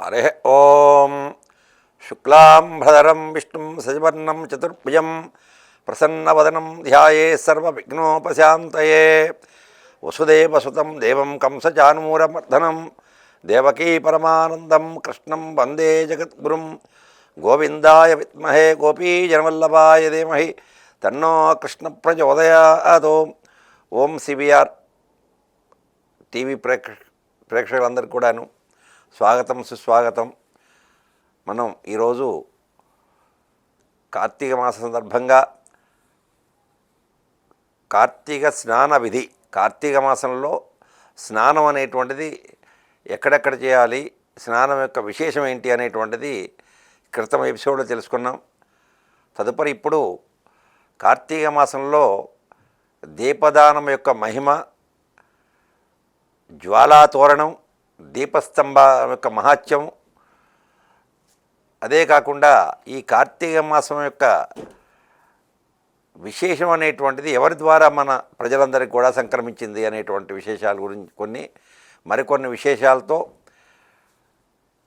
హరే ఓం శుక్లాంబరధరం విష్ణుం శశివర్ణం చతుర్భుజం ప్రసన్నవదనం ధ్యాయే సర్వవిఘ్నోపశాంతయే వసుదేవసుతం దేవం కంసచానూరమర్దనం దేవకీ పరమానందం కృష్ణం వందే జగద్గురుం గోవిందాయ విద్మహే గోపీజనవల్లభాయ ధీమహి తన్నో కృష్ణ ప్రచోదయాత్. ఓం సిబిఆర్ టీవీ ప్రేక్షకులందరికీ కూడాను స్వాగతం సుస్వాగతం. మనం ఈరోజు కార్తీక మాస సందర్భంగా కార్తీక స్నాన విధి, కార్తీక మాసంలో స్నానం అనేటువంటిది ఎక్కడెక్కడ చేయాలి, స్నానం యొక్క విశేషం ఏంటి అనేటువంటిది క్రితం ఎపిసోడ్లో తెలుసుకున్నాం. తదుపరి ఇప్పుడు కార్తీక మాసంలో దీపదానం యొక్క మహిమ, జ్వాలాతోరణం, దీపస్తంభం యొక్క మహాత్యం, అదే కాకుండా ఈ కార్తీక మాసం యొక్క విశేషం అనేటువంటిది ఎవరి ద్వారా మన ప్రజలందరికీ కూడా సంక్రమించింది అనేటువంటి విశేషాల గురించి మరికొన్ని విశేషాలతో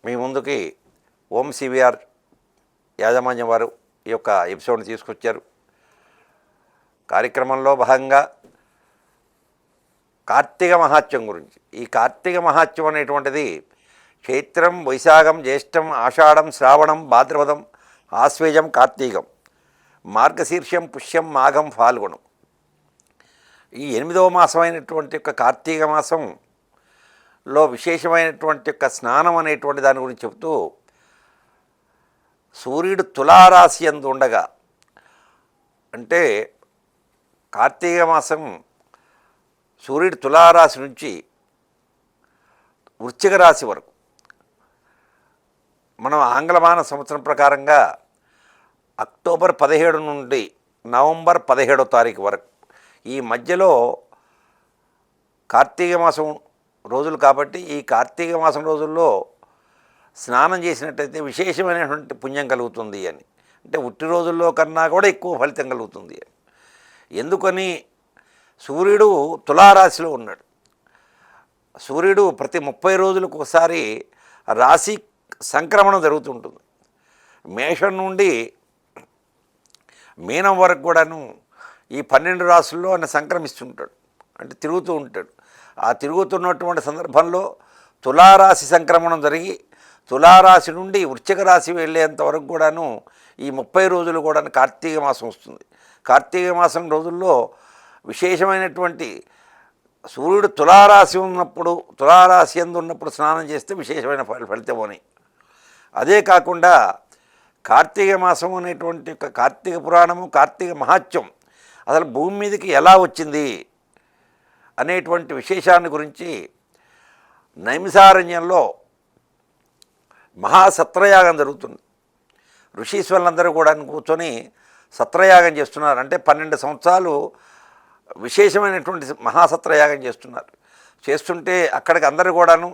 మీ ముందుకి ఓం సిబిఆర్ యాజమాన్యం వారు ఈ యొక్క ఎపిసోడ్ని తీసుకొచ్చారు. కార్యక్రమంలో భాగంగా కార్తీక మహాత్యం గురించి, ఈ కార్తీక మహాత్యం అనేటువంటిది చైత్రం, వైశాఖం, జ్యేష్టం, ఆషాఢం, శ్రావణం, భాద్రపదం, ఆశ్వేజం, కార్తీకం, మార్గశీర్షం, పుష్యం, మాఘం, ఫాల్గుణం. ఈ 8వ మాసమైనటువంటి యొక్క కార్తీక మాసంలో విశేషమైనటువంటి యొక్క స్నానం అనేటువంటి దాని గురించి చెబుతూ, సూర్యుడు తులారాశి యందు ఉండగా, అంటే కార్తీక మాసం సూర్యుడు తులారాశి నుంచి వృశ్చిక రాశి వరకు, మనం ఆంగ్లమాన సంవత్సరం ప్రకారంగా అక్టోబర్ 17 నుండి నవంబర్ 17వ తారీఖు వరకు ఈ మధ్యలో కార్తీక మాసం రోజులు కాబట్టి, ఈ కార్తీక మాసం రోజుల్లో స్నానం చేసినట్టయితే విశేషమైనటువంటి పుణ్యం కలుగుతుంది అని, అంటే ఉట్టి రోజుల్లో కన్నా కూడా ఎక్కువ ఫలితం కలుగుతుంది అని. ఎందుకని? సూర్యుడు తులారాశిలో ఉన్నాడు. సూర్యుడు ప్రతి 30 రోజులకు ఒకసారి రాశి సంక్రమణం జరుగుతుంటుంది. మేషం నుండి మీనం వరకు కూడాను ఈ 12 రాశుల్లో ఆయన సంక్రమిస్తుంటాడు, అంటే తిరుగుతూ ఉంటాడు. ఆ తిరుగుతున్నటువంటి సందర్భంలో తులారాశి సంక్రమణం జరిగి తులారాశి నుండి వృశ్చిక రాశి వెళ్ళేంత వరకు కూడాను ఈ 30 రోజులు కూడా కార్తీక మాసం వస్తుంది. కార్తీక మాసం రోజుల్లో విశేషమైనటువంటి సూర్యుడు తులారాశి ఉన్నప్పుడు, తులారాశి యందు ఉన్నప్పుడు స్నానం చేస్తే విశేషమైన ఫలితం అని. అదే కాకుండా కార్తీక మాసం అనేటువంటి యొక్క కార్తీక పురాణము, కార్తీక మహాత్యం అసలు భూమి మీదకి ఎలా వచ్చింది అనేటువంటి విశేషాన్ని గురించి నైమిసారణ్యంలో మహాసత్రయాగం జరుగుతుంది. ఋషీశ్వరులందరూ కూడా కూర్చొని సత్రయాగం చేస్తున్నారు. అంటే 12 సంవత్సరాలు విశేషమైనటువంటి మహాసత్రయాగం చేస్తుంటే అక్కడికి అందరూ కూడాను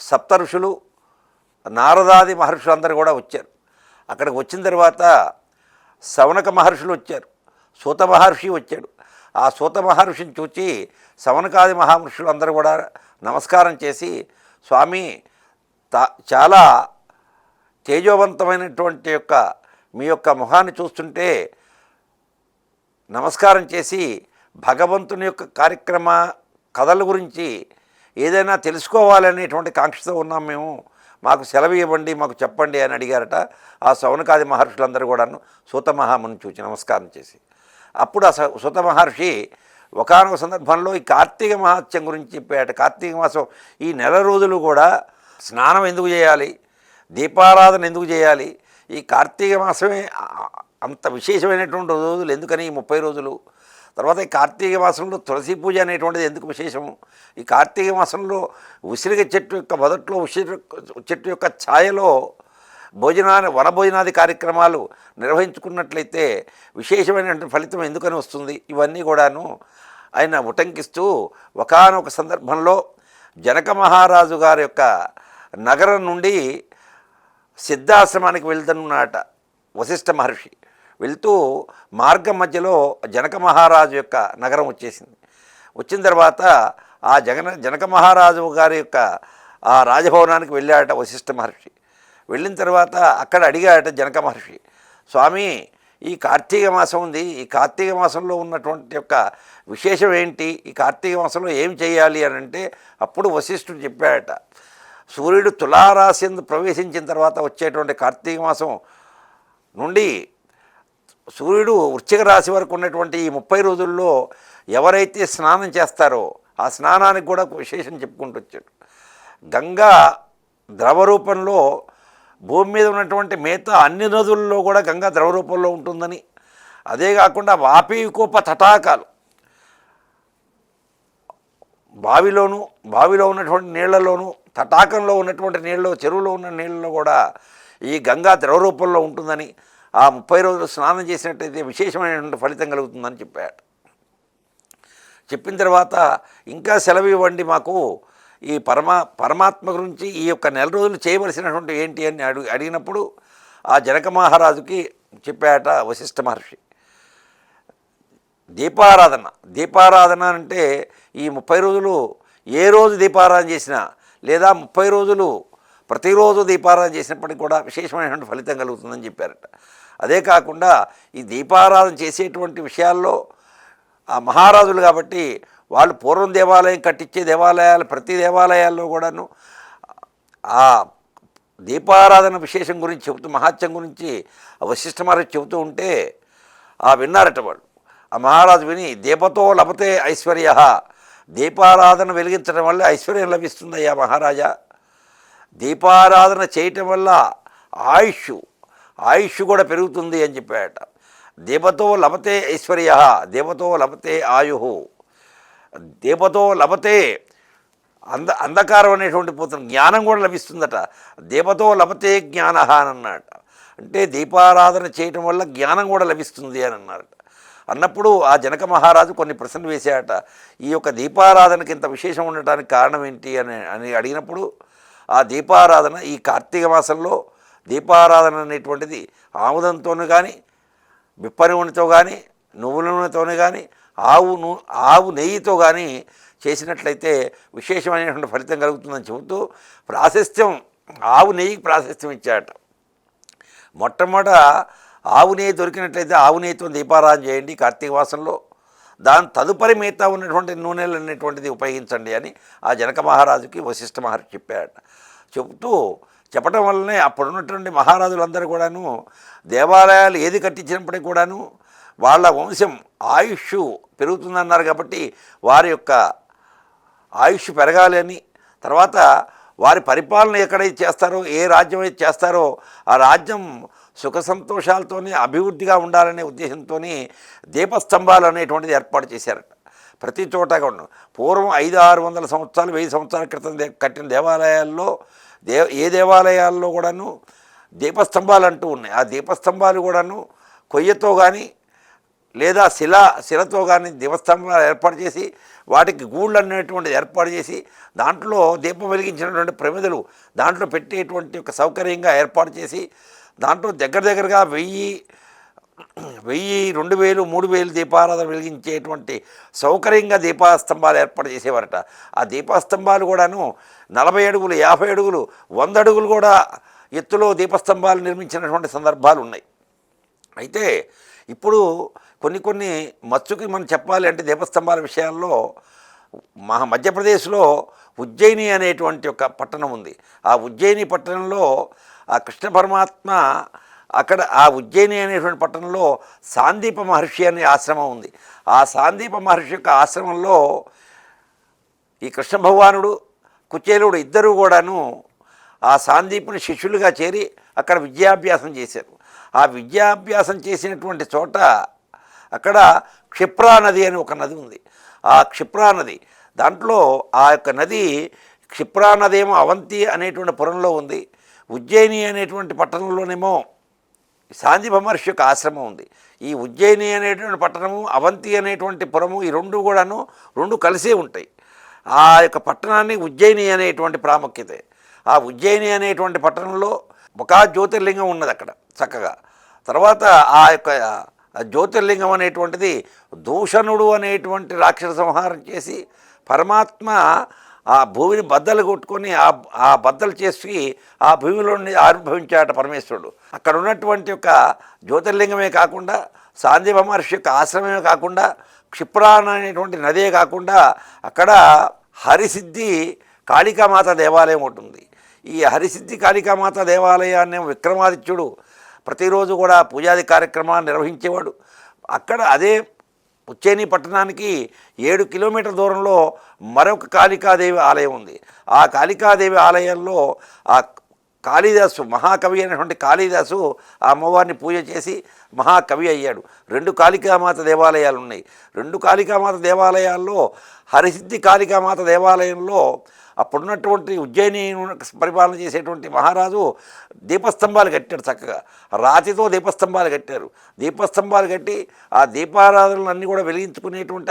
సప్త ఋషులు, నారదాది మహర్షులు అందరూ కూడా వచ్చారు. అక్కడికి వచ్చిన తర్వాత శౌనక మహర్షులు వచ్చారు, సూత మహర్షి వచ్చాడు. ఆ సూత మహర్షిని చూచి శౌనకాది మహామహర్షులు అందరూ కూడా నమస్కారం చేసి, స్వామి చాలా తేజోవంతమైనటువంటి యొక్క మీ యొక్క ముఖాన్ని చూస్తుంటే నమస్కారం చేసి భగవంతుని యొక్క కార్యక్రమ కథల గురించి ఏదైనా తెలుసుకోవాలనేటువంటి కాంక్షతో ఉన్నాం మేము, మాకు సెలవు ఇవ్వండి, మాకు చెప్పండి అని అడిగారట. ఆ శౌనకాది మహర్షులందరూ కూడాను సూత మహాముని చూచి నమస్కారం చేసి, అప్పుడు ఆ సూత మహర్షి ఒకానొక సందర్భంలో ఈ కార్తీక మహాత్యం గురించి చెప్పాట. కార్తీక మాసం ఈ నెల రోజులు కూడా స్నానం ఎందుకు చేయాలి, దీపారాధన ఎందుకు చేయాలి, ఈ కార్తీక మాసమే అంత విశేషమైనటువంటి రోజులు ఎందుకని ఈ 30 రోజులు, తర్వాత ఈ కార్తీక మాసంలో తులసి పూజ అనేటువంటిది ఎందుకు విశేషము, ఈ కార్తీక మాసంలో ఉసిరిగ చెట్టు యొక్క మొదట్లో ఉసిరి చెట్టు యొక్క ఛాయలో వనభోజనాది కార్యక్రమాలు నిర్వహించుకున్నట్లయితే విశేషమైనటువంటి ఫలితం ఎందుకని వస్తుంది, ఇవన్నీ కూడాను ఆయన ఉటంకిస్తూ ఒకానొక సందర్భంలో జనక మహారాజు గారి యొక్క నగరం నుండి సిద్ధాశ్రమానికి వెళ్తున్నట వశిష్ఠ మహర్షి. వెళ్తూ మార్గం మధ్యలో జనక మహారాజు యొక్క నగరం వచ్చేసింది. వచ్చిన తర్వాత ఆ జనక మహారాజు గారి యొక్క ఆ రాజభవనానికి వెళ్ళాడట వశిష్ఠ మహర్షి. వెళ్ళిన తర్వాత అక్కడ అడిగాడట జనక మహర్షి, స్వామి ఈ కార్తీక మాసం ఉంది, ఈ కార్తీక మాసంలో ఉన్నటువంటి యొక్క విశేషం ఏంటి, ఈ కార్తీక మాసంలో ఏం చేయాలి అని అంటే అప్పుడు వశిష్ఠుడు చెప్పాడట, సూర్యుడు తులారాశి యందు ప్రవేశించిన తర్వాత వచ్చేటువంటి కార్తీక మాసం నుండి సూర్యుడు వృశ్చిక రాశి వరకు ఉన్నటువంటి ఈ 30 రోజుల్లో ఎవరైతే స్నానం చేస్తారో ఆ స్నానానికి కూడా విశేషం చెప్పుకుంటూ వచ్చాడు. గంగా ద్రవ రూపంలో భూమి మీద ఉన్నటువంటి మిగతా అన్ని నదుల్లో కూడా గంగా ద్రవ రూపంలో ఉంటుందని, అదే కాకుండా వాపీకోప తటాకాలు బావిలో ఉన్నటువంటి నీళ్లలోనూ తటాకంలో ఉన్నటువంటి నీళ్ళు చెరువులో ఉన్న నీళ్ళలో కూడా ఈ గంగా ద్రవ రూపంలో ఉంటుందని, ఆ 30 రోజులు స్నానం చేసినట్టయితే విశేషమైనటువంటి ఫలితం కలుగుతుందని చెప్పాడు. చెప్పిన తర్వాత ఇంకా సెలవు ఇవ్వండి మాకు, ఈ పరమాత్మ గురించి ఈ యొక్క నెల రోజులు చేయవలసినటువంటి ఏంటి అని అడిగినప్పుడు ఆ జనక మహారాజుకి చెప్పాట వశిష్ఠ మహర్షి, దీపారాధన అంటే ఈ 30 రోజులు ఏ రోజు దీపారాధన చేసినా లేదా 30 రోజులు ప్రతిరోజు దీపారాధన చేసినప్పటికీ కూడా విశేషమైనటువంటి ఫలితం కలుగుతుందని చెప్పారట. అదే కాకుండా ఈ దీపారాధన చేసేటువంటి విషయాల్లో ఆ మహారాజులు కాబట్టి వాళ్ళు పూర్వం దేవాలయం కట్టించే ప్రతి దేవాలయాల్లో కూడాను ఆ దీపారాధన విశేషం గురించి చెబుతూ మహాత్యం గురించి వశిష్ఠ మహర్షి చెబుతూ ఉంటే విన్నారట వాళ్ళు. ఆ మహారాజు విని, దీపతో లభతే ఐశ్వర్య, దీపారాధన వెలిగించడం వల్ల ఐశ్వర్యం లభిస్తుందయ్యా మహారాజా, దీపారాధన చేయటం వల్ల ఆయుష్ కూడా పెరుగుతుంది అని చెప్పాడట. దీపతో లభతే ఐశ్వర్య, దీపతో లభతే ఆయు, దీపతో లభతే అంధకారం అనేటువంటి పోతుంది జ్ఞానం కూడా లభిస్తుందట. దీపతో లభతే జ్ఞాన అని అన్నాడట. అంటే దీపారాధన చేయటం వల్ల జ్ఞానం కూడా లభిస్తుంది అని అన్నారట. అన్నప్పుడు ఆ జనక మహారాజు కొన్ని ప్రశ్నలు వేశాడట. ఈ యొక్క దీపారాధనకి ఇంత విశేషం ఉండటానికి కారణం ఏంటి అని అడిగినప్పుడు ఆ దీపారాధన ఈ కార్తీక మాసంలో దీపారాధన అనేటువంటిది ఆముదంతోనూ కానీ బిప్ప నూనెతో కానీ నువ్వుల నూనెతోనే కానీ ఆవు నెయ్యితో కానీ చేసినట్లయితే విశేషమైనటువంటి ఫలితం కలుగుతుందని చెబుతూ ప్రాశస్త్యం ఆవు నెయ్యికి ప్రాశస్త్యం ఇచ్చాడట. మొట్టమొదట ఆవు నెయ్యి దొరికినట్లయితే ఆవు నెయ్యితో దీపారాధన చేయండి కార్తీక మాసంలో, దాని తదుపరి మిగతా ఉన్నటువంటి నూనెలు అనేటువంటిది ఉపయోగించండి అని ఆ జనక మహారాజుకి వశిష్ఠ మహర్షి చెప్పాడట. చెప్పటం వల్లనే అప్పుడున్నటువంటి మహారాజులందరూ కూడాను దేవాలయాలు ఏది కట్టించినప్పటికీ కూడాను వాళ్ళ వంశం ఆయుష్ పెరుగుతుందన్నారు. కాబట్టి వారి యొక్క ఆయుష్ పెరగాలి అని, తర్వాత వారి పరిపాలన ఎక్కడైతే చేస్తారో ఏ రాజ్యం అయితే చేస్తారో ఆ రాజ్యం సుఖ సంతోషాలతోనే అభివృద్ధిగా ఉండాలనే ఉద్దేశంతో దీపస్తంభాలు అనేటువంటిది ఏర్పాటు చేశారట. ప్రతి చోట కూడా పూర్వం 500-600 సంవత్సరాలు 1000 సంవత్సరాల క్రితం కట్టిన దేవాలయాల్లో ఏ దేవాలయాల్లో కూడాను దీపస్తంభాలు అంటూ ఉన్నాయి. ఆ దీపస్తంభాలు కూడాను కొయ్యతో కానీ లేదా శిలతో కానీ దీపస్తంభాలు ఏర్పాటు చేసి వాటికి గూళ్ళు అనేటువంటిది ఏర్పాటు చేసి దాంట్లో దీపం వెలిగించినటువంటి ప్రమిదలు దాంట్లో పెట్టేటువంటి ఒక సౌకర్యంగా ఏర్పాటు చేసి దాంట్లో దగ్గరగా 1000, 2000, 3000 దీపారాధన వెలిగించేటువంటి సౌకర్యంగా దీపస్తంభాలు ఏర్పాటు చేసేవారట. ఆ దీపస్తంభాలు కూడాను 40 అడుగులు, 50 అడుగులు, 100 అడుగులు కూడా ఎత్తులో దీపస్తంభాలు నిర్మించినటువంటి సందర్భాలు ఉన్నాయి. అయితే ఇప్పుడు కొన్ని మచ్చుకి మనం చెప్పాలి అంటే దీపస్తంభాల విషయాల్లో మధ్యప్రదేశ్లో ఉజ్జయిని అనేటువంటి ఒక పట్టణం ఉంది. ఆ ఉజ్జయిని పట్టణంలో ఆ కృష్ణ పరమాత్మ అక్కడ ఆ ఉజ్జయిని అనేటువంటి పట్టణంలో సాందీప మహర్షి అనే ఆశ్రమం ఉంది. ఆ సాందీప మహర్షి యొక్క ఆశ్రమంలో ఈ కృష్ణ భగవానుడు కుచేలుడు ఇద్దరూ కూడాను ఆ సాందీపుని శిష్యులుగా చేరి అక్కడ విద్యాభ్యాసం చేశారు. ఆ విద్యాభ్యాసం చేసినటువంటి చోట అక్కడ క్షిప్రా నది అని ఒక నది ఉంది. ఆ క్షిప్రా నది దాంట్లో ఆ యొక్క నది క్షిప్రా నది ఏమో అవంతి అనేటువంటి పురంలో ఉంది. ఉజ్జయిని అనేటువంటి పట్టణంలోనేమో సాందీప మహర్షి యొక్క ఆశ్రమం ఉంది. ఈ ఉజ్జయిని అనేటువంటి పట్టణము అవంతి అనేటువంటి పురము ఈ రెండు కలిసే ఉంటాయి. ఆ యొక్క పట్టణాన్ని ఉజ్జయిని అనేటువంటి ప్రాముఖ్యత. ఆ ఉజ్జయిని అనేటువంటి పట్టణంలో ఒక జ్యోతిర్లింగం ఉన్నది అక్కడ చక్కగా. తర్వాత ఆ యొక్క జ్యోతిర్లింగం అనేటువంటిది దూషణుడు అనేటువంటి రాక్షస సంహారం చేసి పరమాత్మ ఆ భూమిని బద్దలు కొట్టుకొని ఆ బద్దలు చేసి ఆ భూమిలో నుండి ఆవిర్భవించాట పరమేశ్వరుడు. అక్కడ ఉన్నటువంటి ఒక జ్యోతిర్లింగమే కాకుండా సాందీప మహర్షి యొక్క ఆశ్రమమే కాకుండా క్షిప్రాన్ అనేటువంటి నదే కాకుండా అక్కడ హరిసిద్ధి కాళికామాత దేవాలయం ఉంటుంది. ఈ హరిసిద్ధి కాళికామాత దేవాలయాన్ని విక్రమాదిత్యుడు ప్రతిరోజు కూడా పూజాది కార్యక్రమాలు నిర్వహించేవాడు. అక్కడ అదే ఉజ్జయిని పట్టణానికి 7 కిలోమీటర్ల దూరంలో మరొక కాళికాదేవి ఆలయం ఉంది. ఆ కాళికాదేవి ఆలయంలో ఆ కాళిదాసు మహాకవి అయినటువంటి కాళిదాసు ఆ అమ్మవారిని పూజ చేసి మహాకవి అయ్యాడు. 2 కాళికామాత దేవాలయాలు ఉన్నాయి. 2 కాళికామాత దేవాలయాల్లో హరిసిద్ధి కాళికామాత దేవాలయంలో అప్పుడున్నటువంటి ఉజ్జయిని పరిపాలన చేసేటువంటి మహారాజు దీపస్తంభాలు కట్టాడు. చక్కగా రాతితో దీపస్తంభాలు కట్టారు. దీపస్తంభాలు కట్టి ఆ దీపారాధనలు అన్నీ కూడా వెలిగించుకునేటువంటి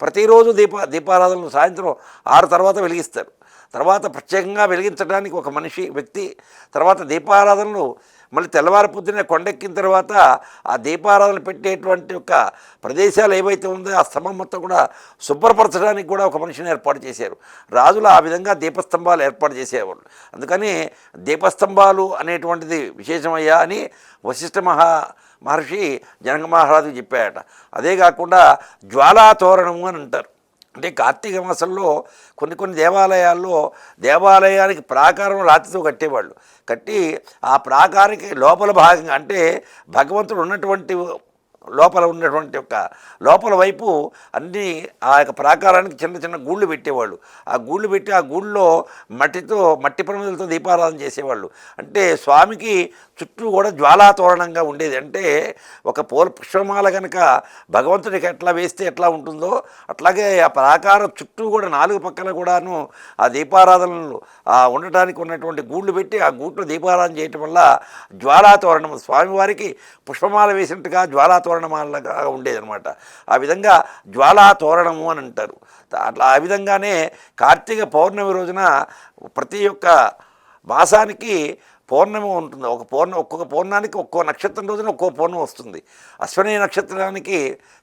ప్రతిరోజు దీపారాధనలు సాయంత్రం 6 తర్వాత వెలిగిస్తారు. తర్వాత ప్రత్యేకంగా వెలిగించడానికి ఒక వ్యక్తి, తర్వాత దీపారాధనలు మళ్ళీ తెల్లవారి పొద్దున్నే కొండెక్కిన తర్వాత ఆ దీపారాధనలు పెట్టేటువంటి ఒక ప్రదేశాలు ఏవైతే ఉందో ఆ స్తంభం మొత్తం కూడా శుభ్రపరచడానికి కూడా ఒక మనిషిని ఏర్పాటు చేశారు. రాజులు ఆ విధంగా దీపస్తంభాలు ఏర్పాటు చేసేవాళ్ళు. అందుకని దీపస్తంభాలు అనేటువంటిది విశేషమయ్యా అని వశిష్ఠ మహర్షి జనక మహారాజుకి చెప్పాయట. అదే కాకుండా జ్వాలాతోరణము అని అంటారు. అంటే కార్తీక మాసంలో కొన్ని దేవాలయాల్లో దేవాలయానికి ప్రాకారం రాతితో కట్టేవాళ్ళు. కట్టి ఆ ప్రాకారానికి లోపల భాగంగా అంటే భగవంతుడు ఉన్నటువంటి లోపల ఉన్నటువంటి లోపల వైపు అన్నీ ఆ యొక్క ప్రాకారానికి చిన్న చిన్న గూళ్ళు పెట్టేవాళ్ళు. ఆ గూళ్ళు పెట్టి ఆ గూళ్ళో మట్టి ప్రమిదలతో దీపారాధన చేసేవాళ్ళు. అంటే స్వామికి చుట్టూ కూడా జ్వాలాతోరణంగా ఉండేది. అంటే ఒక పుష్పమాల కనుక భగవంతుడికి ఎట్లా వేస్తే ఎట్లా ఉంటుందో అట్లాగే ఆ ప్రాకారం చుట్టూ కూడా 4 పక్కల కూడాను ఆ దీపారాధనలు ఉండటానికి ఉన్నటువంటి గూళ్ళు పెట్టి ఆ గూట్లో దీపారాధన చేయటం వల్ల జ్వాలాతోరణం స్వామివారికి పుష్పమాల వేసినట్టుగా జ్వాలాతోరణమాలగా ఉండేదన్నమాట. ఆ విధంగా జ్వాలాతోరణము అని అంటారు. అట్లా ఆ విధంగానే కార్తీక పౌర్ణమి రోజున ప్రతి ఒక్క మాసానికి పౌర్ణమి ఉంటుంది. ఒక్కొక్క పౌర్ణానికి ఒక్కో నక్షత్రం రోజున ఒక్కో పౌర్ణమి వస్తుంది. అశ్విని నక్షత్రానికి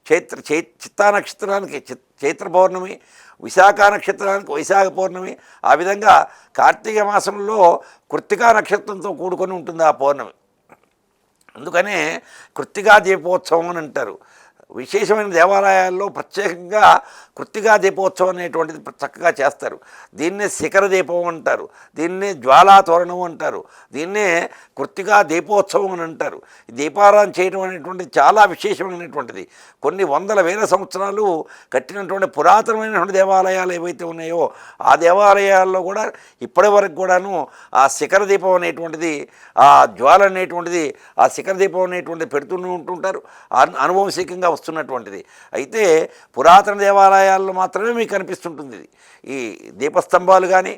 చిత్తా నక్షత్రానికి చైత్ర పౌర్ణమి, విశాఖ నక్షత్రానికి వైశాఖ పౌర్ణమి. ఆ విధంగా కార్తీక మాసంలో కృత్తికా నక్షత్రంతో కూడుకొని ఉంటుంది ఆ పౌర్ణమి. అందుకనే కృత్తికా దీపోత్సవం అని అంటారు. విశేషమైన దేవాలయాల్లో ప్రత్యేకంగా కృత్తికా దీపోత్సవం అనేటువంటిది చక్కగా చేస్తారు. దీన్నే శిఖర దీపం అంటారు, దీన్నే జ్వాలాతోరణం అంటారు, దీన్నే కృత్తికా దీపోత్సవం అని అంటారు. దీపారాధన చేయడం అనేటువంటిది చాలా విశేషమైనటువంటిది. కొన్ని వందల వేల సంవత్సరాలు కట్టినటువంటి పురాతనమైనటువంటి దేవాలయాలు ఏవైతే ఉన్నాయో ఆ దేవాలయాల్లో కూడా ఇప్పటి వరకు కూడాను ఆ శిఖర దీపం అనేటువంటిది, ఆ జ్వాల అనేటువంటిది, ఆ శిఖర దీపం అనేటువంటిది పెడుతూనే ఉంటుంటారు. అనువంశికంగా వస్తున్నటువంటిది. అయితే పురాతన దేవాలయాల్లో మాత్రమే మీకు కనిపిస్తుంటుంది ఇది. ఈ దీపస్తంభాలు కానీ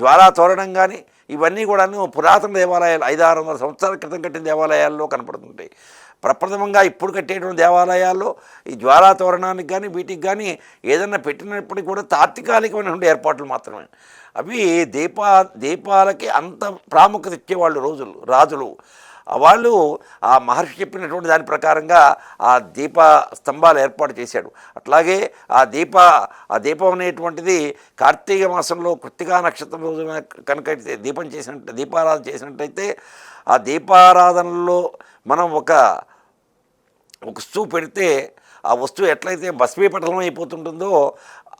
జ్వాలాతోరణం కానీ ఇవన్నీ కూడాను పురాతన దేవాలయాలు 500-600 సంవత్సరాల క్రితం కట్టిన దేవాలయాల్లో కనపడుతుంటాయి. ప్రప్రథమంగా ఇప్పుడు కట్టేటువంటి దేవాలయాల్లో ఈ జ్వాలాతోరణానికి కానీ వీటికి కానీ ఏదన్నా పెట్టినప్పటికీ కూడా తాత్కాలికమైనటువంటి ఏర్పాట్లు మాత్రమే. అవి దీపాలకి అంత ప్రాముఖ్యత ఇచ్చేవాళ్ళు రాజులు. వాళ్ళు ఆ మహర్షి చెప్పినటువంటి దాని ప్రకారంగా ఆ స్తంభాలు ఏర్పాటు చేశాడు. అట్లాగే ఆ దీపం అనేటువంటిది కార్తీక మాసంలో కృత్తికా నక్షత్రం రోజున కనుక దీపారాధన చేసినట్టయితే ఆ దీపారాధనలో మనం ఒక వస్తువు పెడితే ఆ వస్తువు ఎట్లయితే భస్మీపటలం అయిపోతుంటుందో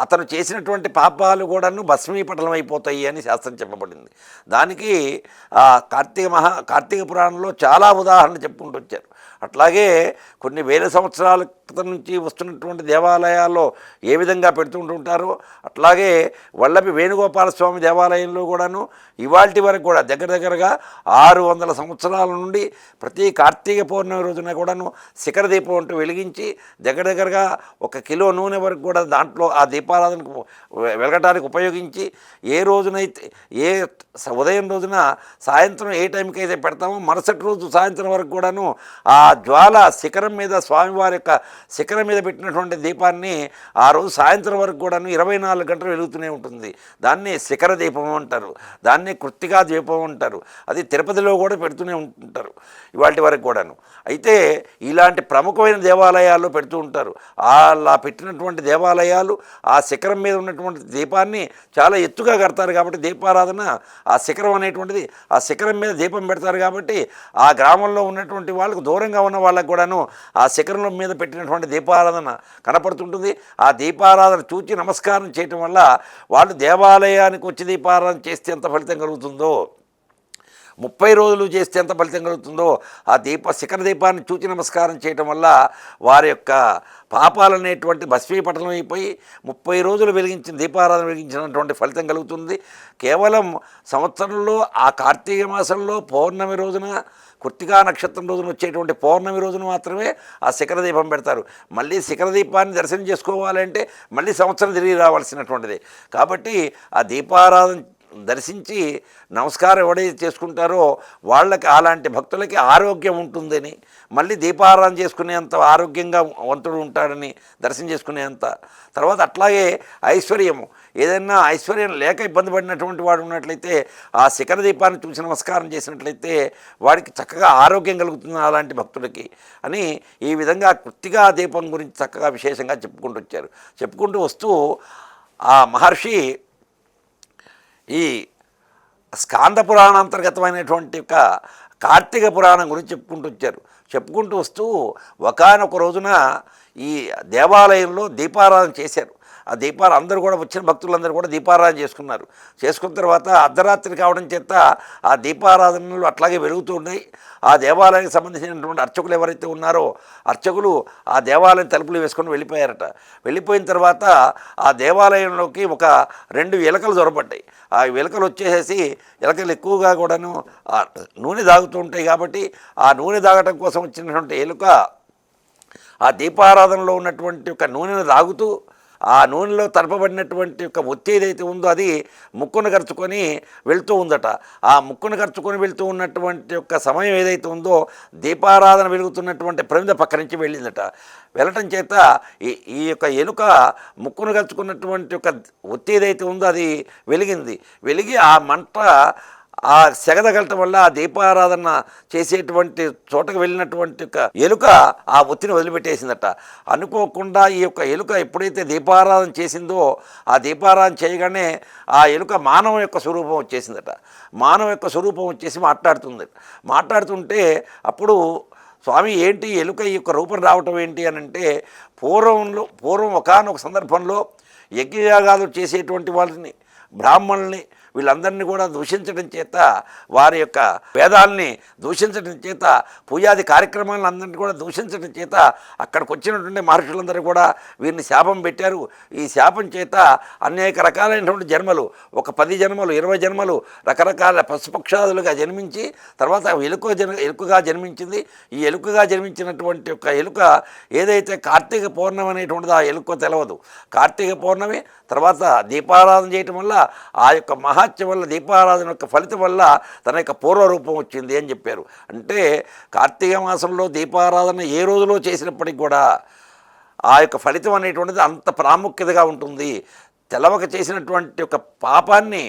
అతను చేసినటువంటి పాపాలు కూడాను భస్మీపటలం అయిపోతాయి అని శాస్త్రం చెప్పబడింది. దానికి కార్తీక పురాణంలో చాలా ఉదాహరణలు చెప్పుకుంటూ వచ్చారు. అట్లాగే కొన్ని వేల సంవత్సరాల క్రితం నుంచి వస్తున్నటువంటి దేవాలయాల్లో ఏ విధంగా పెడుతుంటుంటారో అట్లాగే వల్లభి వేణుగోపాల స్వామి దేవాలయంలో కూడాను ఇవాల్టి వరకు కూడా దగ్గరగా 600 సంవత్సరాల నుండి ప్రతి కార్తీక పౌర్ణమి రోజున కూడాను శిఖర దీపం అంటూ వెలిగించి దగ్గరగా 1 కిలో నూనె వరకు కూడా దాంట్లో ఆ దీపారాధనకు వెలగటానికి ఉపయోగించి ఏ రోజునైతే ఉదయం రోజున సాయంత్రం ఏ టైంకి అయితే పెడతామో మరుసటి రోజు సాయంత్రం వరకు కూడాను ఆ జ్వాల శిఖరం మీద స్వామివారి యొక్క శిఖరం మీద పెట్టినటువంటి దీపాన్ని ఆ రోజు సాయంత్రం వరకు కూడాను 24 గంటలు వెలుగుతూనే ఉంటుంది. దాన్ని శిఖర దీపం అంటారు, దాన్ని కృత్తికా దీపం అంటారు. అది తిరుపతిలో కూడా పెడుతూనే ఉంటారు ఇవాటి వరకు కూడాను. అయితే ఇలాంటి ప్రముఖమైన దేవాలయాల్లో పెడుతూ ఉంటారు. అలా పెట్టినటువంటి దేవాలయాలు ఆ శిఖరం మీద ఉన్నటువంటి దీపాన్ని చాలా ఎత్తుగా కడతారు కాబట్టి దీపారాధన ఆ శిఖరం అనేటువంటిది ఆ శిఖరం మీద దీపం పెడతారు కాబట్టి ఆ గ్రామంలో ఉన్నటువంటి వాళ్ళకు దూరంగా ఉన్న వాళ్ళకు కూడాను ఆ శిఖరం మీద పెట్టినటువంటి దీపారాధన కనపడుతుంటుంది. ఆ దీపారాధన చూచి నమస్కారం చేయటం వల్ల వాళ్ళు దేవాలయానికి వచ్చి దీపారాధన చేస్తే ఎంత ఫలితం కలుగుతుందో, 30 రోజులు చేస్తే ఎంత ఫలితం కలుగుతుందో ఆ శిఖర దీపాన్ని చూచి నమస్కారం చేయటం వల్ల వారి యొక్క పాపాలనేటువంటి భస్మీపటలం అయిపోయి 30 రోజులు వెలిగించిన దీపారాధన వెలిగించినటువంటి ఫలితం కలుగుతుంది. కేవలం సంవత్సరంలో ఆ కార్తీక మాసంలో పౌర్ణమి రోజున కృత్తికా నక్షత్రం రోజున వచ్చేటువంటి పౌర్ణమి రోజున మాత్రమే ఆ శిఖర దీపం పెడతారు. మళ్ళీ శిఖర దీపాన్ని దర్శనం చేసుకోవాలంటే మళ్ళీ సంవత్సరం తిరిగి రావాల్సినటువంటిది. కాబట్టి ఆ దీపారాధన దర్శించి నమస్కారం ఎవడైతే చేసుకుంటారో వాళ్ళకి అలాంటి భక్తులకి ఆరోగ్యం ఉంటుందని, మళ్ళీ దీపారాధన చేసుకునేంత ఆరోగ్యంగా వంతుడు ఉంటాడని దర్శనం చేసుకునేంత. తర్వాత అట్లాగే ఐశ్వర్యము, ఏదైనా ఐశ్వర్యం లేక ఇబ్బంది పడినటువంటి వాడు ఉన్నట్లయితే ఆ శిఖర దీపాన్ని చూసి నమస్కారం చేసినట్లయితే వాడికి చక్కగా ఆరోగ్యం కలుగుతుంది అలాంటి భక్తులకి అని ఈ విధంగా కృత్తికా దీపం గురించి చక్కగా విశేషంగా చెప్పుకుంటూ వస్తూ ఆ మహర్షి ఈ స్కాంద పురాణాంతర్గతమైనటువంటి ఒక కార్తీక పురాణం గురించి చెప్పుకుంటూ వస్తూ ఒకానొక రోజున ఈ దేవాలయంలో దీపారాధన చేశారు. ఆ అందరూ కూడా వచ్చిన భక్తులందరూ కూడా దీపారాధన చేసుకున్న తర్వాత అర్ధరాత్రి కావడం చేత ఆ దీపారాధనలు అట్లాగే వెలుగుతూ ఉన్నాయి. ఆ దేవాలయానికి సంబంధించినటువంటి అర్చకులు ఎవరైతే ఉన్నారో అర్చకులు ఆ దేవాలయం తలుపులు వేసుకొని వెళ్ళిపోయిన తర్వాత ఆ దేవాలయంలోకి ఒక 2 ఎలుకలు దొరపడ్డాయి. ఆ ఎలుకలు వచ్చేసేసి ఎలుకలు ఎక్కువగా కూడాను నూనె తాగుతూ ఉంటాయి కాబట్టి ఆ నూనె తాగటం కోసం వచ్చినటువంటి ఎలుక ఆ దీపారాధనలో ఉన్నటువంటి ఒక నూనెను తాగుతూ ఆ నూనెలో తడపబడినటువంటి ఒక ఒత్తి ఏదైతే ఉందో అది ముక్కును ఖర్చుకొని వెళ్తూ ఉందట. ఆ ముక్కును ఖర్చుకొని వెళ్తూ ఉన్నటువంటి యొక్క సమయం ఏదైతే ఉందో దీపారాధన వెలుగుతున్నటువంటి ప్రమిద పక్క నుంచి వెళ్ళిందట. వెళ్ళటం చేత ఈ యొక్క ఎలుక ముక్కును ఖర్చుకున్నటువంటి ఒక ఒత్తి ఏదైతే ఉందో అది వెలిగి ఆ మంట ఆ సెగ తగలటం వల్ల ఆ దీపారాధన చేసేటువంటి చోటకు వెళ్ళినటువంటి ఒక ఎలుక ఆ ఒత్తిని వదిలిపెట్టేసిందట. అనుకోకుండా ఈ యొక్క ఎలుక ఎప్పుడైతే దీపారాధన చేసిందో ఆ దీపారాధన చేయగానే ఆ ఎలుక మానవ యొక్క స్వరూపం వచ్చేసిందట. మానవ యొక్క స్వరూపం వచ్చేసి మాట్లాడుతుంటే అప్పుడు స్వామి ఏంటి ఎలుక ఈ యొక్క రూపం రావటం ఏంటి అని అంటే, పూర్వం ఒకానొక సందర్భంలో యజ్ఞయాగాలు చేసేటువంటి వాళ్ళని బ్రాహ్మణుల్ని వీళ్ళందరినీ కూడా దూషించడం చేత వారి యొక్క వేదాలని దూషించడం చేత పూజాది కార్యక్రమాలను అందరినీ కూడా దూషించడం చేత అక్కడికి వచ్చినటువంటి మహర్షులందరూ కూడా వీరిని శాపం పెట్టారు. ఈ శాపం చేత అనేక రకాలైనటువంటి జన్మలు, ఒక 10 జన్మలు 20 జన్మలు రకరకాల పశుపక్షాదులుగా జన్మించి తర్వాత ఎలుకగా జన్మించింది. ఈ ఎలుకగా జన్మించినటువంటి ఒక ఎలుక ఏదైతే కార్తీక పౌర్ణమి అనేటువంటిది ఆ ఎలుక తెలవదు. కార్తీక పౌర్ణమి తర్వాత దీపారాధన చేయటం వల్ల ఆ యొక్క మహాత్యం వల్ల దీపారాధన యొక్క ఫలితం వల్ల తన యొక్క పూర్వరూపం వచ్చింది అని చెప్పారు. అంటే కార్తీక మాసంలో దీపారాధన ఏ రోజులో చేసినప్పటికీ కూడా ఆ యొక్క ఫలితం అనేటువంటిది అంత ప్రాముఖ్యతగా ఉంటుంది. తెలవక చేసినటువంటి ఒక పాపాన్ని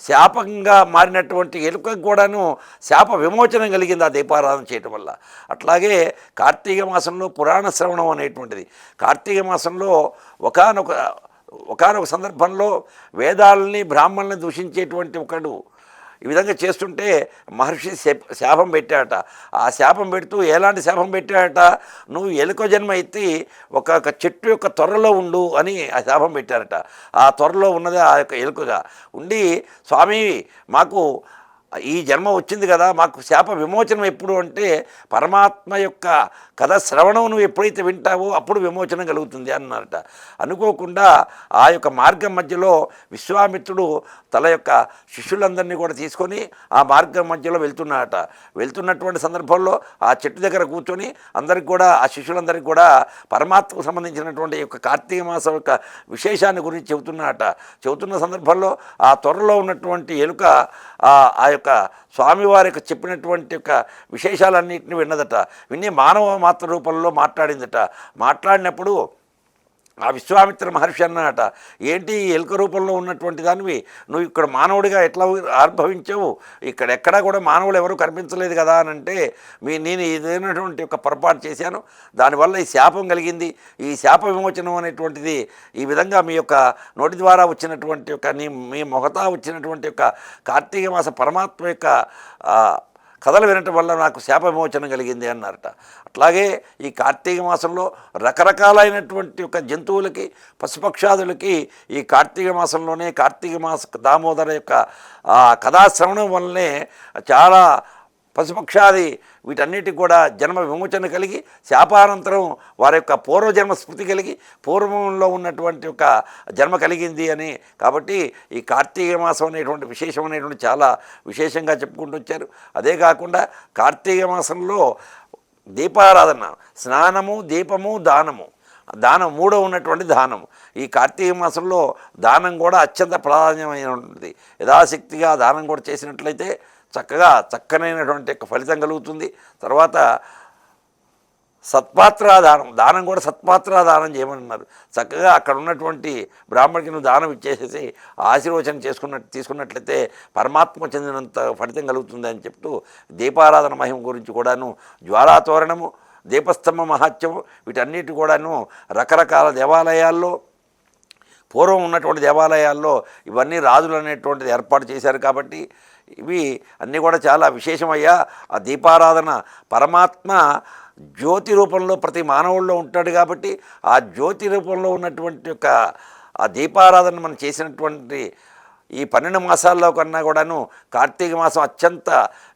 శాపంగా మారినటువంటి ఎలుకకు కూడాను శాప విమోచనం కలిగింది ఆ దీపారాధన చేయటం వల్ల. అట్లాగే కార్తీక మాసంలో పురాణ శ్రవణం అనేటువంటిది, కార్తీక మాసంలో ఒకానొక సందర్భంలో వేదాలని బ్రాహ్మణుల్ని దూషించేటువంటి ఒకడు ఈ విధంగా చేస్తుంటే మహర్షి శాపం పెట్టాట. ఆ శాపం పెడుతూ ఎలాంటి శాపం పెట్టాట, నువ్వు ఎలుక జన్మ ఎత్తి ఒక చెట్టు యొక్క త్వరలో ఉండు అని ఆ శాపం పెట్టారట. ఆ త్వరలో ఉన్నది ఆ యొక్క ఎలుకగా ఉండి, స్వామి మాకు ఈ జన్మ వచ్చింది కదా, మాకు శాప విమోచనం ఎప్పుడు అంటే పరమాత్మ యొక్క కథ శ్రవణం నువ్వు ఎప్పుడైతే వింటావో అప్పుడు విమోచనం కలుగుతుంది అన్నారట. అనుకోకుండా ఆ యొక్క మార్గం మధ్యలో విశ్వామిత్రుడు తన యొక్క శిష్యులందరినీ కూడా తీసుకొని ఆ మార్గం మధ్యలో వెళ్తున్నటువంటి సందర్భంలో ఆ చెట్టు దగ్గర కూర్చొని అందరికి కూడా ఆ శిష్యులందరికీ కూడా పరమాత్మకు సంబంధించినటువంటి యొక్క కార్తీక మాసం యొక్క విశేషాన్ని గురించి చెబుతున్న సందర్భంలో ఆ త్వరలో ఉన్నటువంటి ఎలుక ఆ యొక్క స్వామివారికి చెప్పినటువంటి యొక్క విశేషాలన్నింటినీ విన్నదట. విని మానవ మాత్ర రూపంలో మాట్లాడిందట. మాట్లాడినప్పుడు ఆ విశ్వామిత్ర మహర్షి అన్నట, ఏంటి ఈ ఎలుక రూపంలో ఉన్నటువంటి దానివి నువ్వు ఇక్కడ మానవుడిగా ఎట్లా ఆవిర్భవించావు, ఇక్కడ ఎక్కడా కూడా మానవులు ఎవరు కనిపించలేదు కదా అని అంటే, నేను ఇదైనటువంటి ఒక పొరపాటు చేశాను, దానివల్ల ఈ శాపం కలిగింది, ఈ శాప విమోచనం అనేటువంటిది ఈ విధంగా మీ యొక్క నోటి ద్వారా వచ్చినటువంటి యొక్క మీ మొహతా వచ్చినటువంటి యొక్క కార్తీక మాస పరమాత్మ యొక్క కథలు వినటం వల్ల నాకు శాప విమోచనం కలిగింది అన్నారట. అట్లాగే ఈ కార్తీక మాసంలో రకరకాలైనటువంటి యొక్క జంతువులకి పశుపక్షాదులకి ఈ కార్తీక మాసంలోనే కార్తీక మాస దామోదర యొక్క కథాశ్రవణం వల్లనే చాలా పశుపక్షాది వీటన్నిటికి కూడా జన్మ విమోచన కలిగి శాపానంతరం వారి యొక్క పూర్వజన్మ స్మృతి కలిగి పూర్వంలో ఉన్నటువంటి ఒక జన్మ కలిగింది అని. కాబట్టి ఈ కార్తీక మాసం అనేటువంటి విశేషమైనటువంటి చాలా విశేషంగా చెప్పుకుంటూ వచ్చారు. అదే కాకుండా కార్తీక మాసంలో దీపారాధన, స్నానము, దీపము, దానం మూడో ఉన్నటువంటి దానం. ఈ కార్తీక మాసంలో దానం కూడా అత్యంత ప్రాధాన్యమైనటువంటిది. యథాశక్తిగా దానం కూడా చేసినట్లయితే చక్కనైనటువంటి ఫలితం కలుగుతుంది. తర్వాత దానం కూడా సత్పాత్రాదానం చేయమన్నారు. చక్కగా అక్కడ ఉన్నటువంటి బ్రాహ్మడికి నువ్వు దానం ఇచ్చేసేసి ఆశీర్వచనం తీసుకున్నట్లయితే పరమాత్మ చెందినంత ఫలితం కలుగుతుంది అని చెప్తూ దీపారాధన మహిమ గురించి కూడాను, జ్వాలాతోరణము, దీపస్తంభ మహాత్యము వీటన్నిటి కూడాను రకరకాల దేవాలయాల్లో, పూర్వం ఉన్నటువంటి దేవాలయాల్లో ఇవన్నీ రాజులు అనేటువంటిది ఏర్పాటు చేశారు. కాబట్టి ఇవి అన్నీ కూడా చాలా విశేషమయ్యా. ఆ దీపారాధన పరమాత్మ జ్యోతి రూపంలో ప్రతి మానవుల్లో ఉంటాడు. కాబట్టి ఆ జ్యోతి రూపంలో ఉన్నటువంటి యొక్క ఆ దీపారాధన మనం చేసినటువంటి ఈ 12 మాసాల్లో కన్నా కూడాను కార్తీక మాసం అత్యంత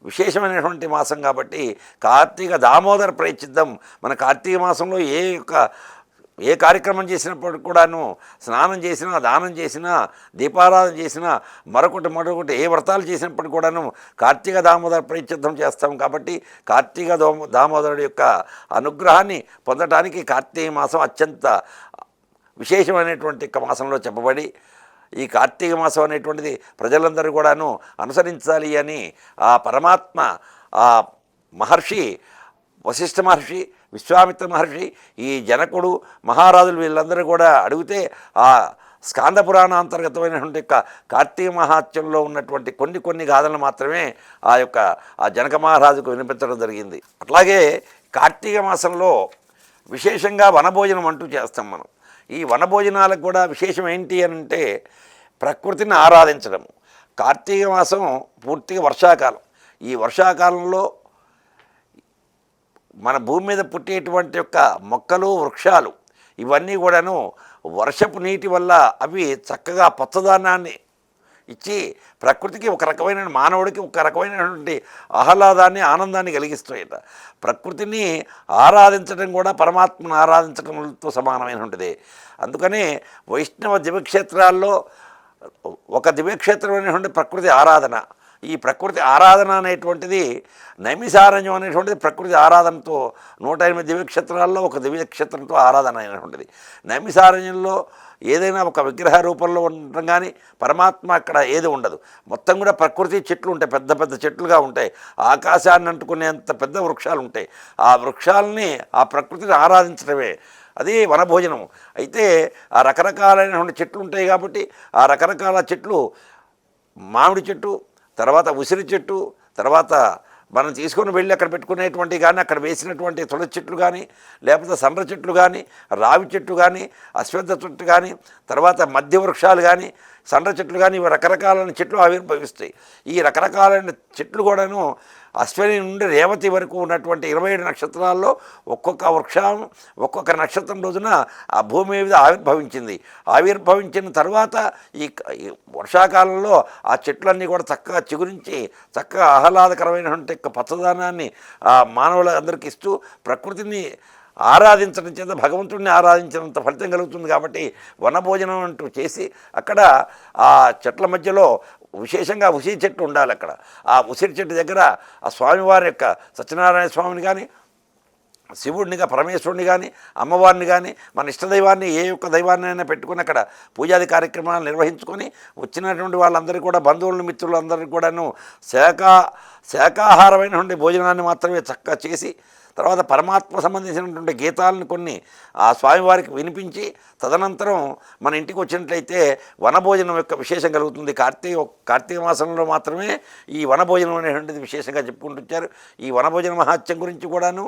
విశేషమైనటువంటి మాసం. కాబట్టి కార్తీక దామోదర ప్రయచిద్దాం. మన కార్తీక మాసంలో ఏ కార్యక్రమం చేసినప్పుడు కూడాను, స్నానం చేసినా, దానం చేసినా, దీపారాధన చేసినా, మరొకటి ఏ వ్రతాలు చేసినప్పుడు కూడాను కార్తీక దామోదర ప్రయచిద్దం చేస్తాం. కాబట్టి కార్తీక దామోదరుడి యొక్క అనుగ్రహాన్ని పొందడానికి కార్తీక మాసం అత్యంత విశేషమైనటువంటి మాసంలో చెప్పబడి, ఈ కార్తీక మాసం అనేటువంటిది ప్రజలందరూ కూడాను అనుసరించాలి అని ఆ పరమాత్మ, ఆ మహర్షి వశిష్ఠ మహర్షి, విశ్వామిత్ర మహర్షి, ఈ జనకుడు, మహారాజులు వీళ్ళందరూ కూడా అడిగితే ఆ స్కాంద పురాణాంతర్గతమైనటువంటి యొక్క కార్తీక మహాత్యంలో ఉన్నటువంటి కొన్ని గాథలను మాత్రమే ఆ జనక మహారాజుకు వినిపించడం జరిగింది. అట్లాగే కార్తీక మాసంలో విశేషంగా వనభోజనం అంటూ చేస్తాం మనం. ఈ వనభోజనాలకు కూడా విశేషం ఏంటి అని అంటే ప్రకృతిని ఆరాధించడము. కార్తీక మాసం పూర్తిగా వర్షాకాలం. ఈ వర్షాకాలంలో మన భూమి మీద పుట్టేటువంటి యొక్క మొక్కలు, వృక్షాలు ఇవన్నీ కూడాను వర్షపు నీటి వల్ల అవి చక్కగా పచ్చదనాన్ని ఇచ్చి ప్రకృతికి ఒక రకమైన, మానవుడికి ఒక రకమైనటువంటి ఆహ్లాదాన్ని, ఆనందాన్ని కలిగిస్తాయట. ప్రకృతిని ఆరాధించడం కూడా పరమాత్మను ఆరాధించడంతో సమానమైనటువంటిది. అందుకని వైష్ణవ దివ్యక్షేత్రాల్లో ఒక దివ్యక్షేత్రమైనటువంటి ప్రకృతి ఆరాధన. ఈ ప్రకృతి ఆరాధన అనేటువంటిది నైమిసారణ్యం అనేటువంటిది ప్రకృతి ఆరాధనతో 108 దివ్యక్షేత్రాల్లో ఒక దివ్యక్షేత్రంతో ఆరాధన అయినటువంటిది. నైమిసారణ్యంలో ఏదైనా ఒక విగ్రహ రూపంలో ఉండటం కానీ, పరమాత్మ అక్కడ ఏది ఉండదు. మొత్తం కూడా ప్రకృతి చెట్లు ఉంటాయి, పెద్ద పెద్ద చెట్లుగా ఉంటాయి, ఆకాశాన్ని అంటుకునేంత పెద్ద వృక్షాలు ఉంటాయి. ఆ వృక్షాలని, ఆ ప్రకృతిని ఆరాధించడమే అది వనభోజనము. అయితే ఆ రకరకాలైనటువంటి చెట్లు ఉంటాయి. కాబట్టి ఆ రకరకాల చెట్లు, మామిడి చెట్టు, తర్వాత ఉసిరి చెట్టు, తర్వాత మనం తీసుకొని వెళ్ళి అక్కడ పెట్టుకునేటువంటి కానీ, అక్కడ వేసినటువంటి తులసి చెట్లు కానీ, లేకపోతే సండ్ర చెట్లు కానీ, రావి చెట్టు కానీ, అశ్వత్థ చెట్టు కానీ, తర్వాత మధ్య వృక్షాలు కానీ, సండ్ర చెట్లు కానీ, ఇవి రకరకాలైన చెట్లు ఆవిర్భవిస్తాయి. ఈ రకరకాలైన చెట్లు కూడాను అశ్విని నుండి రేవతి వరకు ఉన్నటువంటి 27 నక్షత్రాల్లో ఒక్కొక్క వృక్షం ఒక్కొక్క నక్షత్రం రోజున ఆ భూమి మీద ఆవిర్భవించిన తర్వాత ఈ వర్షాకాలంలో ఆ చెట్లన్నీ కూడా చక్కగా చిగురించి చక్కగా ఆహ్లాదకరమైనటువంటి పచ్చదనాన్ని ఆ మానవులందరికీ ఇస్తూ ప్రకృతిని ఆరాధించడం చేత భగవంతుడిని ఆరాధించినంత ఫలితం కలుగుతుంది. కాబట్టి వనభోజనం అంటూ చేసి అక్కడ ఆ చెట్ల మధ్యలో విశేషంగా ఉసిరి చెట్టు ఉండాలి. అక్కడ ఆ ఉసిరి చెట్టు దగ్గర ఆ స్వామివారి యొక్క సత్యనారాయణ స్వామిని కానీ, శివుడినిగా పరమేశ్వరుని కానీ, అమ్మవారిని కానీ, మన ఇష్టదైవాన్ని ఏ ఒక్క దైవాన్ని అయినా పెట్టుకుని అక్కడ పూజాది కార్యక్రమాలు నిర్వహించుకొని వచ్చినటువంటి వాళ్ళందరికీ కూడా, బంధువులను, మిత్రులందరికీ కూడాను శాకాహారమైనటువంటి భోజనాన్ని మాత్రమే చక్కగా చేసి తర్వాత పరమాత్మ సంబంధించినటువంటి గీతాలను కొన్ని ఆ స్వామివారికి వినిపించి తదనంతరం మన ఇంటికి వచ్చినట్లయితే వనభోజనం యొక్క విశేషం కలుగుతుంది. కార్తీక మాసంలో మాత్రమే ఈ వనభోజనం అనేటువంటిది విశేషంగా చెప్పుకుంటుంటారు. ఈ వనభోజన మహాత్యం గురించి కూడాను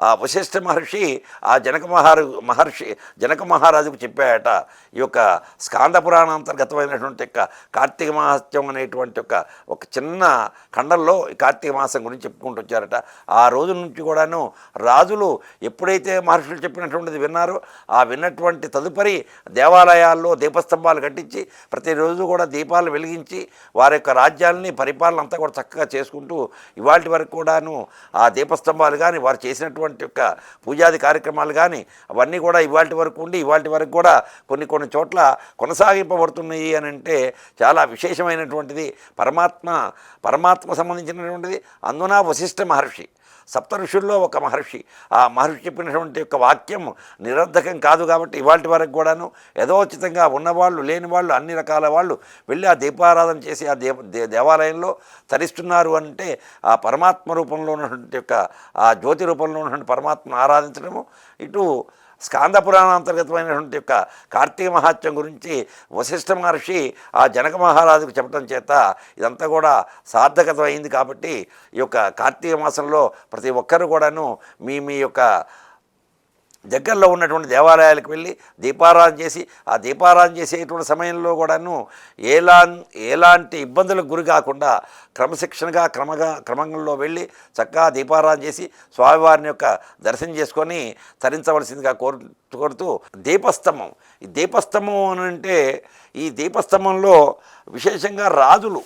ఆ వశిష్ఠ మహర్షి ఆ జనక మహారాజుకు చెప్పాయట. ఈ యొక్క స్కాంద పురాణాంతర్గతమైనటువంటి యొక్క కార్తీక మహాత్యం అనేటువంటి ఒక చిన్న ఖండంలో ఈ కార్తీక మాసం గురించి చెప్పుకుంటూ వచ్చారట. ఆ రోజు నుంచి కూడాను రాజులు ఎప్పుడైతే మహర్షులు చెప్పినటువంటిది విన్నారో ఆ విన్నటువంటి తదుపరి దేవాలయాల్లో దీపస్తంభాలు కట్టించి ప్రతిరోజు కూడా దీపాలు వెలిగించి వారి యొక్క రాజ్యాలని పరిపాలన అంతా కూడా చక్కగా చేసుకుంటూ ఇవాళ వరకు కూడాను ఆ దీపస్తంభాలు కానీ వారు చేసినటువంటి యొక్క పూజాది కార్యక్రమాలు కానీ అవన్నీ కూడా ఇవాళ వరకు ఉండి ఇవాళ వరకు కూడా కొన్ని చోట్ల కొనసాగింపబడుతున్నాయి అని అంటే చాలా విశేషమైనటువంటిది. పరమాత్మ సంబంధించినటువంటిది. అందున వశిష్ఠ మహర్షి సప్త ఋషుల్లో ఒక మహర్షి. ఆ మహర్షి చెప్పినటువంటి యొక్క వాక్యం నిరర్ధకం కాదు. కాబట్టి ఇవాళ వరకు కూడాను యథోచితంగా ఉన్నవాళ్ళు లేని వాళ్ళు అన్ని రకాల వాళ్ళు వెళ్ళి ఆ దీపారాధన చేసి ఆ దేవాలయంలో తరిస్తున్నారు అంటే ఆ పరమాత్మ రూపంలో ఉన్నటువంటి యొక్క ఆ జ్యోతి రూపంలో ఉన్నటువంటి పరమాత్మను ఆరాధించడము. ఇటు స్కాంద పురాణాంతర్గతమైనటువంటి యొక్క కార్తీక మహాత్యం గురించి వశిష్ఠ మహర్షి ఆ జనక మహారాజుకు చెప్పడం చేత ఇదంతా కూడా సార్థకతం అయింది. కాబట్టి ఈ యొక్క కార్తీక మాసంలో ప్రతి ఒక్కరు కూడాను మీ యొక్క దగ్గరలో ఉన్నటువంటి దేవాలయాలకు వెళ్ళి దీపారాధన చేసి ఆ దీపారాధన చేసేటువంటి సమయంలో కూడాను ఎలాంటి ఇబ్బందులకు గురి కాకుండా క్రమశిక్షణగా క్రమంలో వెళ్ళి చక్కగా దీపారాధన చేసి స్వామివారిని యొక్క దర్శనం చేసుకొని తరించవలసిందిగా కోరుతూ దీపస్తంభం. ఈ దీపస్తంభం అని అంటే ఈ దీపస్తంభంలో విశేషంగా రాజులు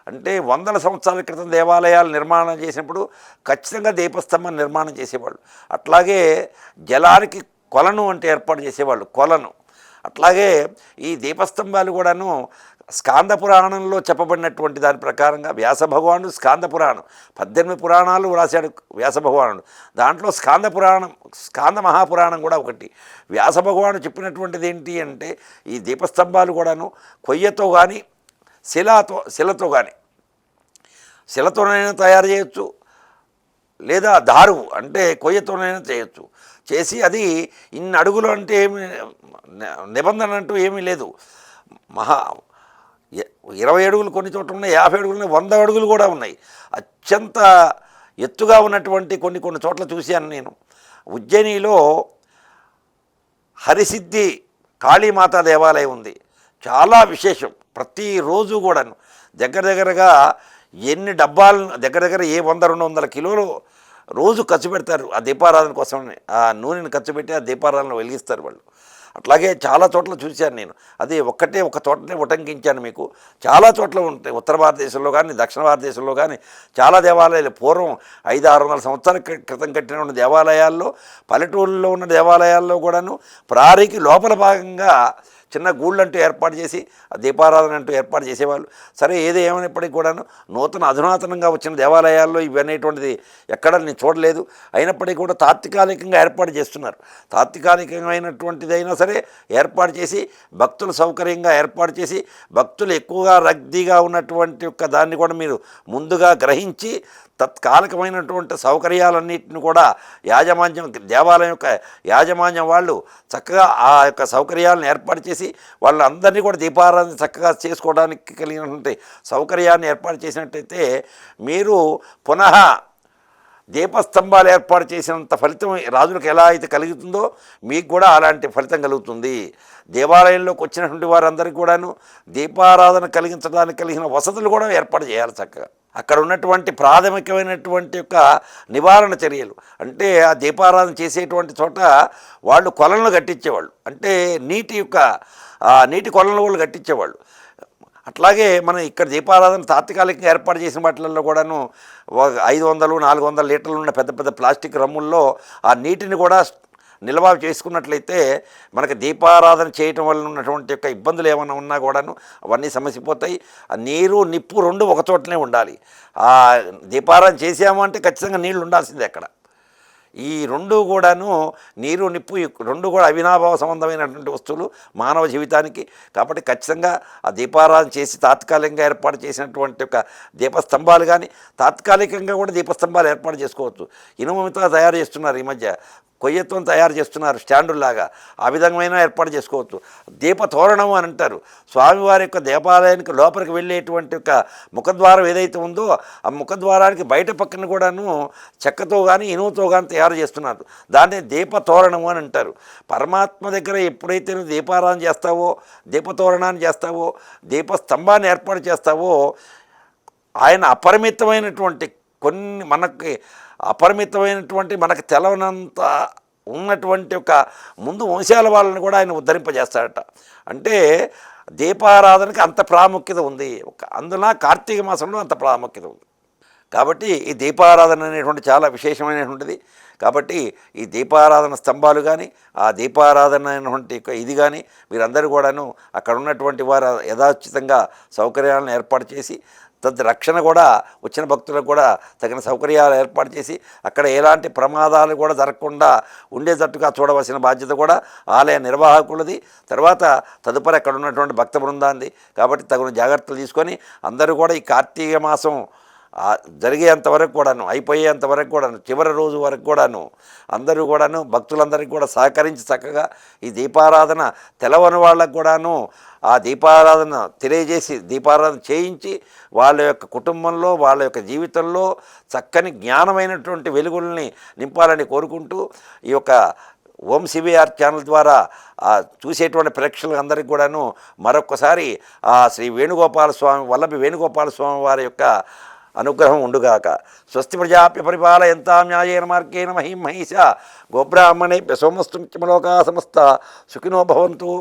అంటే వందల సంవత్సరాల క్రితం దేవాలయాలు నిర్మాణం చేసినప్పుడు ఖచ్చితంగా దీపస్తంభం నిర్మాణం చేసేవాళ్ళు. అట్లాగే జలానికి కొలను అంటే ఏర్పాటు చేసేవాళ్ళు, కొలను. అట్లాగే ఈ దీపస్తంభాలు కూడాను స్కాంద పురాణంలో చెప్పబడినటువంటి దాని ప్రకారంగా వ్యాస భగవానుడు స్కాంద పురాణం 18 పురాణాలు రాశాడు వ్యాస భగవానుడు. దాంట్లో స్కాంద మహాపురాణం కూడా ఒకటి. వ్యాస భగవానుడు చెప్పినటువంటిది ఏంటి అంటే ఈ దీపస్తంభాలు కూడాను కొయ్యతో కానీ శిలతో కానీ శిలతోనైనా తయారు చేయొచ్చు, లేదా దారువు అంటే కొయ్యతోనైనా చేయొచ్చు. చేసి అది ఇన్ని అడుగులు అంటే ఏమి నిబంధన అంటూ ఏమీ లేదు. 20 అడుగులు కొన్ని చోట్ల ఉన్నాయి, 50 అడుగులు ఉన్నాయి, 100 అడుగులు కూడా ఉన్నాయి. అత్యంత ఎత్తుగా ఉన్నటువంటి కొన్ని చోట్ల చూశాను నేను. ఉజ్జయినిలో హరిసిద్ధి కాళీమాతా దేవాలయం ఉంది. చాలా విశేషం. ప్రతిరోజు కూడాను దగ్గరగా ఎన్ని డబ్బాలు దగ్గర 100-200 కిలోలు రోజు ఖర్చు పెడతారు ఆ దీపారాధన కోసం. ఆ నూనెని ఖర్చు పెట్టి ఆ దీపారాధన వెలిగిస్తారు వాళ్ళు. అట్లాగే చాలా చోట్ల చూశాను నేను. అది ఒక చోటనే ఉటంకించాను మీకు. చాలా చోట్ల ఉంటాయి. ఉత్తర భారతదేశంలో కానీ దక్షిణ భారతదేశంలో కానీ చాలా దేవాలయాలు పూర్వం 500-600 సంవత్సరాల క్రితం కట్టిన దేవాలయాల్లో, పల్లెటూళ్ళలో ఉన్న దేవాలయాల్లో కూడాను ప్రారికి లోపల భాగంగా చిన్న గూళ్ళు అంటూ ఏర్పాటు చేసి ఆ దీపారాధన అంటూ ఏర్పాటు చేసేవాళ్ళు. సరే ఏది ఏమైనప్పటికీ కూడాను అధునాతనంగా వచ్చిన దేవాలయాల్లో ఇవనేటువంటిది ఎక్కడ నేను చూడలేదు. అయినప్పటికీ కూడా తాత్కాలికంగా ఏర్పాటు చేస్తున్నారు. తాత్కాలికమైనటువంటిదైనా సరే ఏర్పాటు చేసి భక్తుల సౌకర్యంగా ఏర్పాటు చేసి భక్తులు ఎక్కువగా రద్దీగా ఉన్నటువంటి యొక్క దాన్ని కూడా మీరు ముందుగా గ్రహించి తత్కాలికమైనటువంటి సౌకర్యాలన్నింటిని కూడా దేవాలయం యొక్క యాజమాన్యం వాళ్ళు చక్కగా ఆ యొక్క సౌకర్యాలను ఏర్పాటు చేసి వాళ్ళందరినీ కూడా దీపారాధన చక్కగా చేసుకోవడానికి కలిగినటువంటి సౌకర్యాన్ని ఏర్పాటు చేసినట్టయితే మీరు పునః దీపస్తంభాలు ఏర్పాటు చేసినంత ఫలితం రాజులకు ఎలా అయితే కలుగుతుందో మీకు కూడా అలాంటి ఫలితం కలుగుతుంది. దేవాలయంలోకి వచ్చినటువంటి వారందరికీ కూడాను దీపారాధన కలిగించడానికి కలిగిన వసతులు కూడా ఏర్పాటు చేయాలి చక్కగా. అక్కడ ఉన్నటువంటి ప్రాథమికమైనటువంటి యొక్క నివారణ చర్యలు అంటే ఆ దీపారాధన చేసేటువంటి చోట వాళ్ళు కొలనులు కట్టించేవాళ్ళు. అంటే నీటి కొలనులు వాళ్ళు కట్టించేవాళ్ళు. అట్లాగే మనం ఇక్కడ దీపారాధన తాత్కాలికంగా ఏర్పాటు చేసిన వాటిల్లో కూడాను 500-400 లీటర్లు ఉన్న పెద్ద ప్లాస్టిక్ రమ్ముల్లో ఆ నీటిని కూడా నిల్వ చేసుకున్నట్లయితే మనకి దీపారాధన చేయటం వల్ల ఉన్నటువంటి యొక్క ఇబ్బందులు ఏమైనా ఉన్నా కూడాను అవన్నీ సమసిపోతాయి. ఆ నీరు నిప్పు రెండు ఒక చోటనే ఉండాలి. ఆ దీపారాధన చేసాము అంటే ఖచ్చితంగా నీళ్ళు ఉండాల్సిందే అక్కడ. ఈ రెండు కూడాను నీరు నిప్పు ఈ రెండు కూడా అవినాభావ సంబంధమైనటువంటి వస్తువులు మానవ జీవితానికి. కాబట్టి ఖచ్చితంగా ఆ దీపారాధన చేసి తాత్కాలికంగా ఏర్పాటు చేసినటువంటి ఒక దీపస్తంభాలు కానీ తాత్కాలికంగా కూడా దీపస్తంభాలు ఏర్పాటు చేసుకోవచ్చు. ఇనుముతో తయారు చేస్తున్నారు ఈ మధ్య, కొయ్యతో తయారు చేస్తున్నారు స్టాండుల్లాగా, ఆ విధమైన ఏర్పాటు చేసుకోవచ్చు. దీపతోరణం అని అంటారు. స్వామివారి యొక్క దేవాలయానికి లోపలికి వెళ్ళేటువంటి ఒక ముఖద్వారం ఏదైతే ఉందో ఆ ముఖద్వారానికి బయట పక్కన కూడాను చెక్కతో కానీ ఇనుముతో కానీ తయారు చేస్తున్నారు. దాన్ని దీపతోరణం అని అంటారు. పరమాత్మ దగ్గర ఎప్పుడైతే నువ్వు దీపారాధన చేస్తావో, దీపతోరణాన్ని చేస్తావో, దీపస్తంభాన్ని ఏర్పాటు చేస్తావో, ఆయన అపరిమితమైనటువంటి కొన్ని మనకి అపరిమితమైనటువంటి మనకు తెలవనంత ఉన్నటువంటి ఒక ముందు వంశాల వాళ్ళని కూడా ఆయన ఉద్ధరింపజేస్తాడట. అంటే దీపారాధనకి అంత ప్రాముఖ్యత ఉంది. అందున కార్తీక మాసంలో అంత ప్రాముఖ్యత ఉంది. కాబట్టి ఈ దీపారాధన అనేటువంటి చాలా విశేషమైనటువంటిది. కాబట్టి ఈ దీపారాధన స్తంభాలు కానీ ఆ దీపారాధన అనేటువంటి ఇది కానీ మీరందరూ కూడాను అక్కడ ఉన్నటువంటి వారు యథాచితంగా సౌకర్యాలను ఏర్పాటు చేసి రక్షణ కూడా వచ్చిన భక్తులకు కూడా తగిన సౌకర్యాలు ఏర్పాటు చేసి అక్కడ ఎలాంటి ప్రమాదాలు కూడా జరగకుండా ఉండేటట్టుగా చూడవలసిన బాధ్యత కూడా ఆలయ నిర్వాహకులది. తర్వాత తదుపరి అక్కడ ఉన్నటువంటి భక్త బృందాన్ని. కాబట్టి తగిన జాగ్రత్తలు తీసుకొని అందరూ కూడా ఈ కార్తీక మాసం జరిగేంత వరకు కూడాను, అయిపోయేంత వరకు కూడాను, చివరి రోజు వరకు కూడాను అందరూ కూడాను భక్తులందరికీ కూడా సహకరించి చక్కగా ఈ దీపారాధన తెలవని వాళ్ళకు కూడాను ఆ దీపారాధన తెలియజేసి దీపారాధన చేయించి వాళ్ళ యొక్క కుటుంబంలో వాళ్ళ యొక్క జీవితంలో చక్కని జ్ఞానమైనటువంటి వెలుగుల్ని నింపాలని కోరుకుంటూ ఈ యొక్క ఓం సిబిఆర్ ఛానల్ ద్వారా చూసేటువంటి ప్రేక్షకులందరికీ కూడాను మరొక్కసారి ఆ శ్రీ వేణుగోపాల స్వామి వల్లభి వేణుగోపాల స్వామి వారి యొక్క అనుగ్రహం ఉండుగాక. స్వస్తి ప్రజాప్య పరిపాలయంతాం న్యాయేన మార్గేణ మహిం మహిష గోబ్రాహ్మణేభ్య సోమస్తు లోకా సమస్త సుఖినో భవంతు.